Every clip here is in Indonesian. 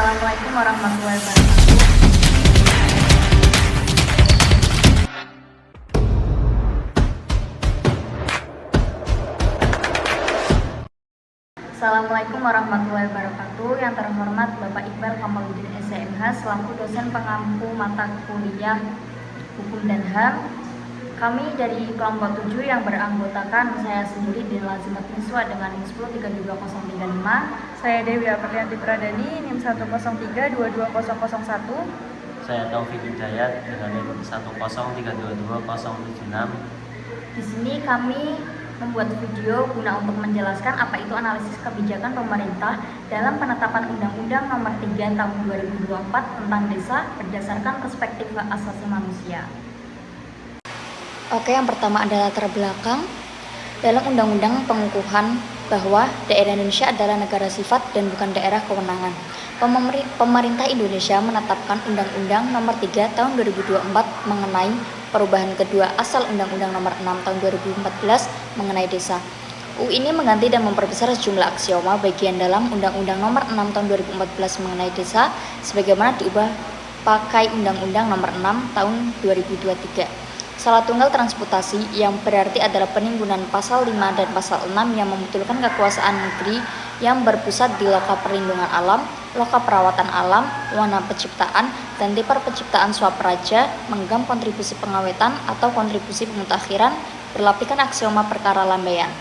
Assalamualaikum warahmatullahi wabarakatuh. Assalamualaikum warahmatullahi wabarakatuh. Yang terhormat Bapak Iqbal Kamaluddin SCMH selaku dosen pengampu mata kuliah Hukum dan HAM. Kami dari kelompok 7 yang beranggotakan saya sendiri di Lazimat Miswa dengan NIM 1032035. Saya Dewi Aprianti Pradani, NIM 103222001. Saya Taufik Hidayat dengan NIM 103222076. Di sini kami membuat video guna untuk menjelaskan apa itu analisis kebijakan pemerintah dalam penetapan Undang-Undang Nomor 3 Tahun 2024 tentang desa berdasarkan perspektif hak asasi manusia. Oke, yang pertama adalah latar belakang. Dalam Undang-Undang pengukuhan bahwa daerah Indonesia adalah negara sifat dan bukan daerah kewenangan. Pemerintah Indonesia menetapkan Undang-Undang Nomor 3 Tahun 2024 mengenai perubahan kedua asal Undang-Undang Nomor 6 Tahun 2014 mengenai desa. UU ini mengganti dan memperbesar sejumlah aksioma bagian dalam Undang-Undang Nomor 6 Tahun 2014 mengenai desa sebagaimana diubah pakai Undang-Undang Nomor 6 Tahun 2023. Salah tunggal transportasi yang berarti adalah penimbunan pasal 5 dan pasal 6 yang membetulkan kekuasaan negeri yang berpusat di loka perlindungan alam, loka perawatan alam, wana penciptaan, dan tipar penciptaan swapraja, menggenggam kontribusi pengawetan atau kontribusi pemutakhiran, berlapikan aksioma perkara lambaian.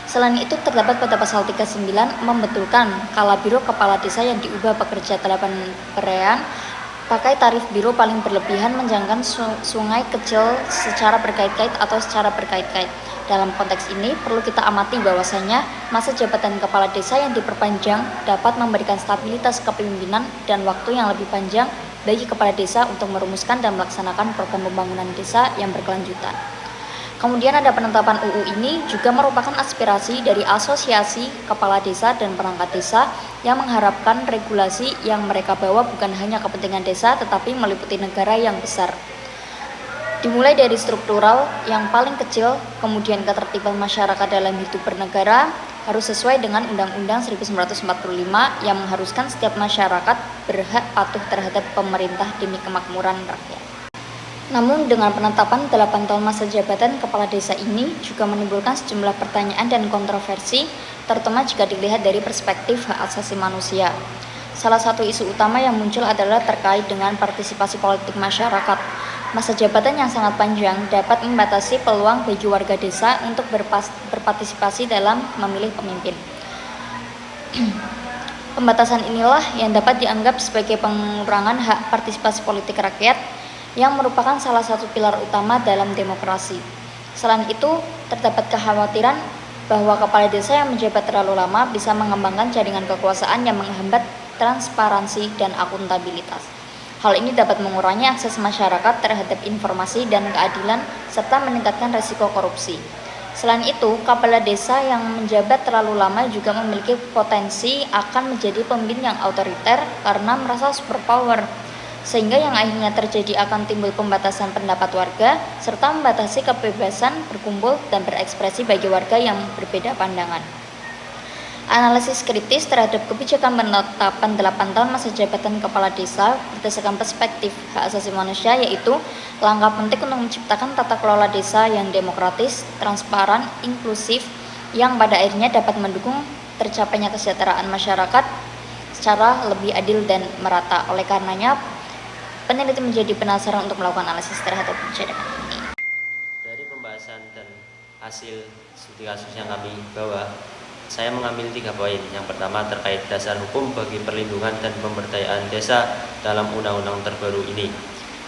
Selain itu terdapat pada pasal 39 membetulkan kala biro kepala desa yang diubah pekerja 8 perean pakai tarif biro paling berlebihan menjangkau sungai kecil secara berkait-kait atau secara berkait-kait. Dalam konteks ini perlu kita amati bahwasanya masa jabatan kepala desa yang diperpanjang dapat memberikan stabilitas kepemimpinan dan waktu yang lebih panjang bagi kepala desa untuk merumuskan dan melaksanakan program pembangunan desa yang berkelanjutan. Kemudian ada penetapan UU ini juga merupakan aspirasi dari Asosiasi Kepala Desa dan Perangkat Desa yang mengharapkan regulasi yang mereka bawa bukan hanya kepentingan desa tetapi meliputi negara yang besar. Dimulai dari struktural yang paling kecil, kemudian ketertiban masyarakat dalam hidup bernegara harus sesuai dengan Undang-Undang 1945 yang mengharuskan setiap masyarakat berhak patuh terhadap pemerintah demi kemakmuran rakyat. Namun dengan penetapan 8 tahun masa jabatan kepala desa ini juga menimbulkan sejumlah pertanyaan dan kontroversi, terutama jika dilihat dari perspektif hak asasi manusia. Salah satu isu utama yang muncul adalah terkait dengan partisipasi politik masyarakat. Masa jabatan yang sangat panjang dapat membatasi peluang bagi warga desa untuk berpartisipasi dalam memilih pemimpin. Pembatasan inilah yang dapat dianggap sebagai pengurangan hak partisipasi politik rakyat yang merupakan salah satu pilar utama dalam demokrasi. Selain itu, terdapat kekhawatiran bahwa kepala desa yang menjabat terlalu lama bisa mengembangkan jaringan kekuasaan yang menghambat transparansi dan akuntabilitas. Hal ini dapat mengurangi akses masyarakat terhadap informasi dan keadilan serta meningkatkan risiko korupsi. Selain itu, kepala desa yang menjabat terlalu lama juga memiliki potensi akan menjadi pemimpin yang otoriter karena merasa superpower, sehingga yang akhirnya terjadi akan timbul pembatasan pendapat warga serta membatasi kebebasan berkumpul dan berekspresi bagi warga yang berbeda pandangan. Analisis kritis terhadap kebijakan penetapan 8 tahun masa jabatan kepala desa berdasarkan perspektif hak asasi manusia yaitu langkah penting untuk menciptakan tata kelola desa yang demokratis, transparan, inklusif yang pada akhirnya dapat mendukung tercapainya kesejahteraan masyarakat secara lebih adil dan merata. Oleh karenanya peneliti menjadi penasaran untuk melakukan analisis terhadap kebijakan ini. Dari pembahasan dan hasil studi kasus yang kami bawa, saya mengambil 3 poin. Yang pertama terkait dasar hukum bagi perlindungan dan pemberdayaan desa dalam undang-undang terbaru ini.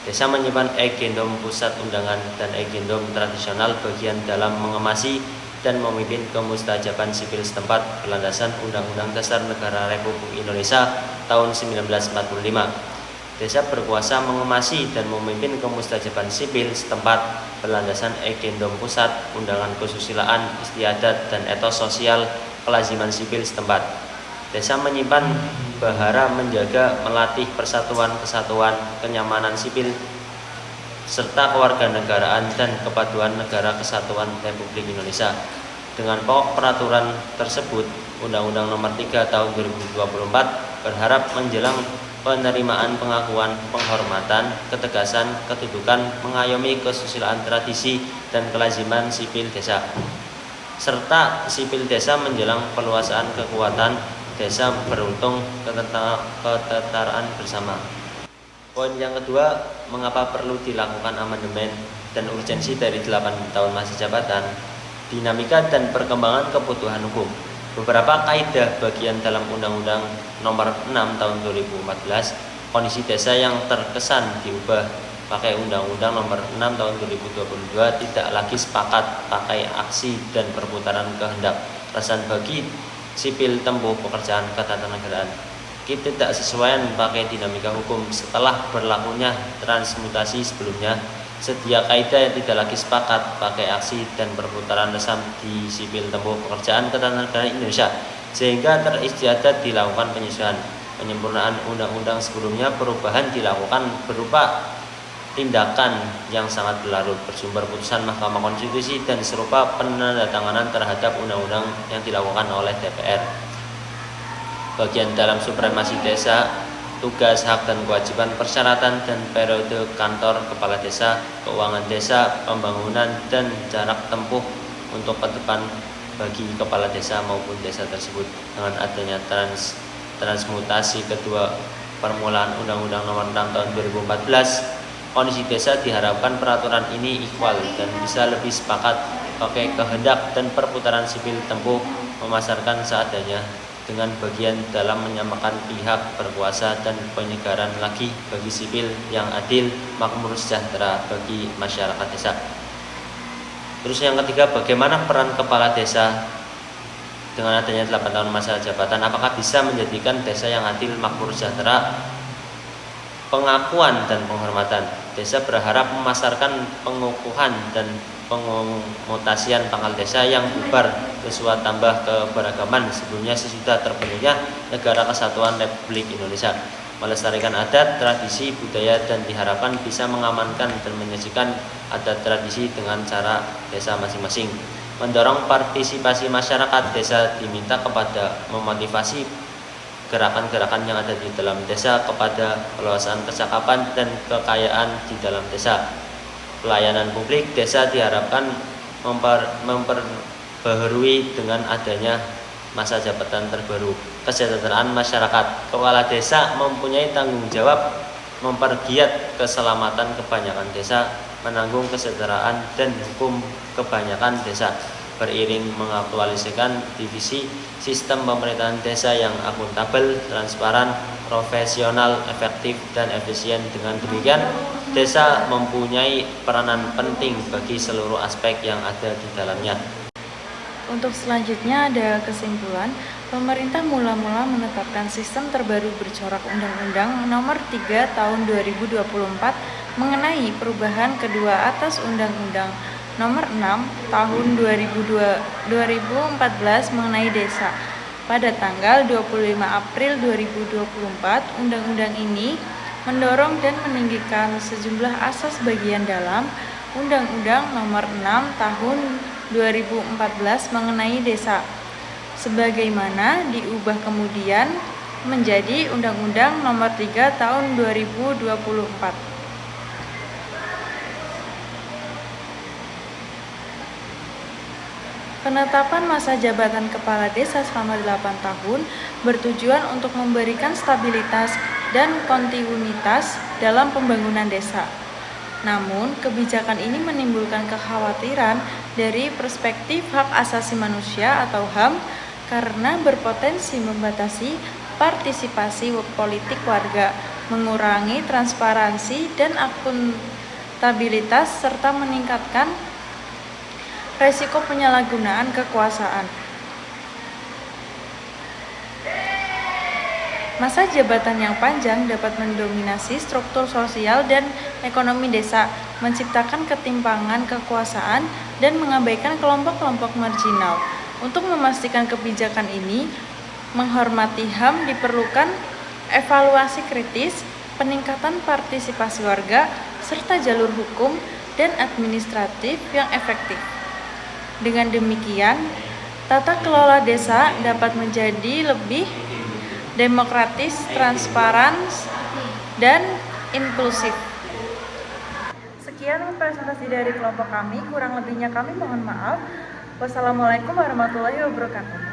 Desa menyimpan agendum pusat undangan dan agendum tradisional bagian dalam mengemasi dan memimpin kemustajaban sipil setempat berlandasan Undang-Undang Dasar Negara Republik Indonesia tahun 1945. Desa berkuasa mengemasi dan memimpin kemustajaban sipil setempat berlandasan agendum pusat, undangan kesusilaan, istiadat, dan etos sosial kelaziman sipil setempat. Desa menyimpan bahara menjaga, melatih persatuan kesatuan, kenyamanan sipil, serta kewarganegaraan dan kepaduan negara kesatuan Republik Indonesia. Dengan pokok peraturan tersebut, Undang-Undang Nomor 3 Tahun 2024 berharap menjelang penerimaan pengakuan, penghormatan, ketegasan, kedudukan, mengayomi kesusilaan tradisi dan kelaziman sipil desa, serta sipil desa menjelang peluasan kekuatan desa beruntung ketetaraan bersama. Poin yang kedua, mengapa perlu dilakukan amandemen dan urgensi dari 8 tahun masa jabatan, dinamika dan perkembangan kebutuhan hukum. Beberapa kaidah bagian dalam Undang-Undang Nomor 6 Tahun 2014, kondisi desa yang terkesan diubah pakai Undang-Undang Nomor 6 Tahun 2022 tidak lagi sepakat pakai aksi dan perputaran kehendak rasan bagi sipil tempuh pekerjaan ketatanegaraan. Ketidaksesuaian pakai dinamika hukum setelah berlakunya transmutasi sebelumnya, sedia kaidah yang tidak lagi sepakat pakai aksi dan perputaran resam di sipil tempuh pekerjaan ketatanegaraan Indonesia, sehingga teristiadat dilakukan penyesuaian, penyempurnaan undang-undang sebelumnya. Perubahan dilakukan berupa tindakan yang sangat berlarut bersumber putusan Mahkamah Konstitusi dan serupa penandatanganan terhadap undang-undang yang dilakukan oleh DPR. Bagian dalam supremasi desa, tugas, hak dan kewajiban, persyaratan dan periode kantor kepala desa, keuangan desa, pembangunan dan jarak tempuh untuk ke depan bagi kepala desa maupun desa tersebut. Dengan adanya transmutasi kedua permulaan Undang-Undang Nomor 6 Tahun 2014, kondisi desa diharapkan peraturan ini ikhwal dan bisa lebih sepakat pakai kehendak dan perputaran sipil tempuh memasarkan seadanya dengan bagian dalam menyamakan pihak berkuasa dan penyegaran lagi bagi sipil yang adil, makmur, sejahtera bagi masyarakat desa. Terus yang ketiga, bagaimana peran kepala desa dengan adanya 8 tahun masa jabatan? Apakah bisa menjadikan desa yang adil, makmur, sejahtera? Pengakuan dan penghormatan. Desa berharap memasarkan pengukuhan dan pengmutasian pangkal desa yang bubar sesuai tambah keberagaman sebelumnya sesudah terbentuknya Negara Kesatuan Republik Indonesia, melestarikan adat, tradisi, budaya dan diharapkan bisa mengamankan dan menyajikan adat tradisi dengan cara desa masing-masing. Mendorong partisipasi masyarakat desa diminta kepada memotivasi gerakan-gerakan yang ada di dalam desa kepada peluasan kecakapan dan kekayaan di dalam desa. Pelayanan publik desa diharapkan memperbaharui dengan adanya masa jabatan terbaru. Kesejahteraan masyarakat. Kepala desa mempunyai tanggung jawab mempergiat keselamatan kebanyakan desa, menanggung kesejahteraan dan hukum kebanyakan desa, beriring mengaktualisasikan divisi sistem pemerintahan desa yang akuntabel, transparan, profesional, efektif, dan efisien. Dengan demikian, desa mempunyai peranan penting bagi seluruh aspek yang ada di dalamnya. Untuk selanjutnya ada kesimpulan, pemerintah mula-mula menetapkan sistem terbaru bercorak Undang-Undang Nomor 3 Tahun 2024 mengenai perubahan kedua atas Undang-Undang Nomor 6 Tahun 2014 mengenai desa. Pada tanggal 25 April 2024, Undang-Undang ini mendorong dan meninggikan sejumlah asas bagian dalam Undang-Undang Nomor 6 Tahun 2014 mengenai desa, sebagaimana diubah kemudian menjadi Undang-Undang Nomor 3 Tahun 2024. Penetapan masa jabatan kepala desa selama 8 tahun bertujuan untuk memberikan stabilitas dan kontinuitas dalam pembangunan desa. Namun, kebijakan ini menimbulkan kekhawatiran dari perspektif hak asasi manusia atau HAM karena berpotensi membatasi partisipasi politik warga, mengurangi transparansi dan akuntabilitas, serta meningkatkan resiko penyalahgunaan kekuasaan. Masa jabatan yang panjang dapat mendominasi struktur sosial dan ekonomi desa, menciptakan ketimpangan kekuasaan, dan mengabaikan kelompok-kelompok marginal. Untuk memastikan kebijakan ini menghormati HAM, diperlukan evaluasi kritis, peningkatan partisipasi warga, serta jalur hukum dan administratif yang efektif. Dengan demikian, tata kelola desa dapat menjadi lebih demokratis, transparan, dan inklusif. Sekian presentasi dari kelompok kami, kurang lebihnya kami mohon maaf. Wassalamualaikum warahmatullahi wabarakatuh.